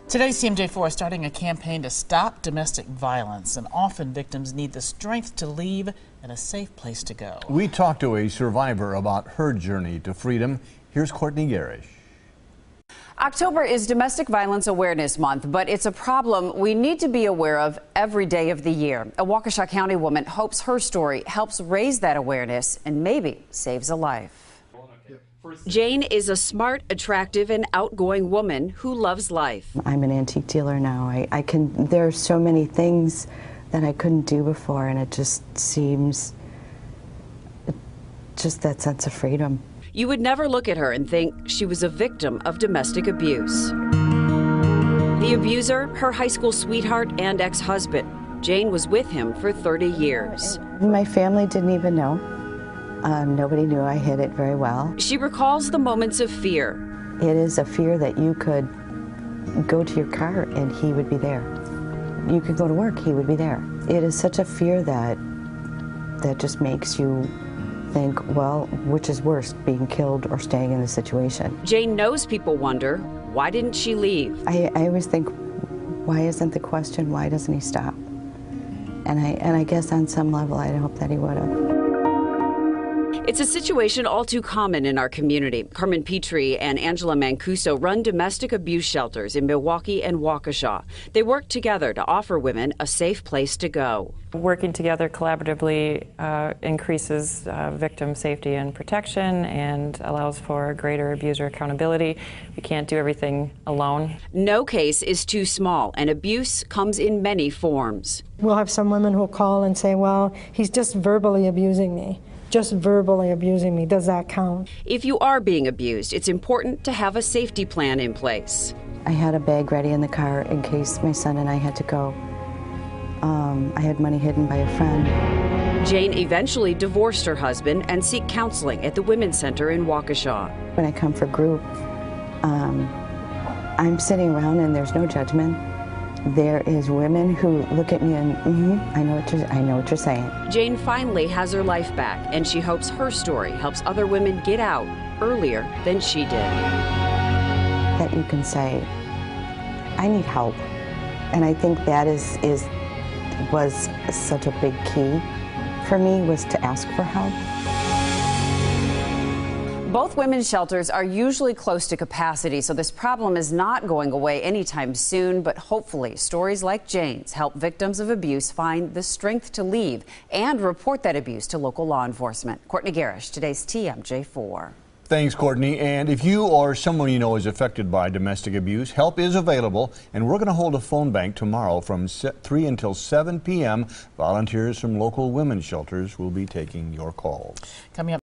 Today's TMJ4 is starting a campaign to stop domestic violence, and often victims need the strength to leave and a safe place to go. We talked to a survivor about her journey to freedom. Here's Courtney Garrish. October is Domestic Violence Awareness Month, but it's a problem we need to be aware of every day of the year. A Waukesha County woman hopes her story helps raise that awareness and maybe saves a life. Jane is a smart, attractive, and outgoing woman who loves life. I'm an antique dealer now. There are so many things that I couldn't do before, and it just seems, just that sense of freedom. You would never look at her and think she was a victim of domestic abuse. The abuser, her high school sweetheart and ex-husband. Jane was with him for 30 years. My family didn't even know. Nobody knew. I hid it very well. She recalls the moments of fear. It is a fear that you could go to your car and he would be there. You could go to work, he would be there. It is such a fear that just makes you think, well, which is worse, being killed or staying in the situation? Jane knows people wonder, why didn't she leave? I always think, why isn't the question, why doesn't he stop? And I guess on some level, I hope that he would have. It's a situation all too common in our community. Carmen Petrie and Angela Mancuso run domestic abuse shelters in Milwaukee and Waukesha. They work together to offer women a safe place to go. Working together collaboratively increases victim safety and protection and allows for greater abuser accountability. We can't do everything alone. No case is too small, and abuse comes in many forms. We'll have some women who'll call and say, well, he's just verbally abusing me. Just verbally abusing me. Does that count? If you are being abused, it's important to have a safety plan in place. I had a bag ready in the car in case my son and I had to go. I had money hidden by a friend. Jane eventually divorced her husband and seek counseling at the Women's Center in Waukesha. When I come for group, I'm sitting around and there's no judgment. There is women who look at me and, I know what you're saying. Jane finally has her life back, and she hopes her story helps other women get out earlier than she did. That you can say, I need help. And I think that was such a big key for me, was to ask for help. Both women's shelters are usually close to capacity, so this problem is not going away anytime soon, but hopefully stories like Jane's help victims of abuse find the strength to leave and report that abuse to local law enforcement. Courtney Garrish, today's TMJ4. Thanks, Courtney. And if you or someone you know is affected by domestic abuse, help is available, and we're going to hold a phone bank tomorrow from 3 until 7 p.m. Volunteers from local women's shelters will be taking your calls. Coming up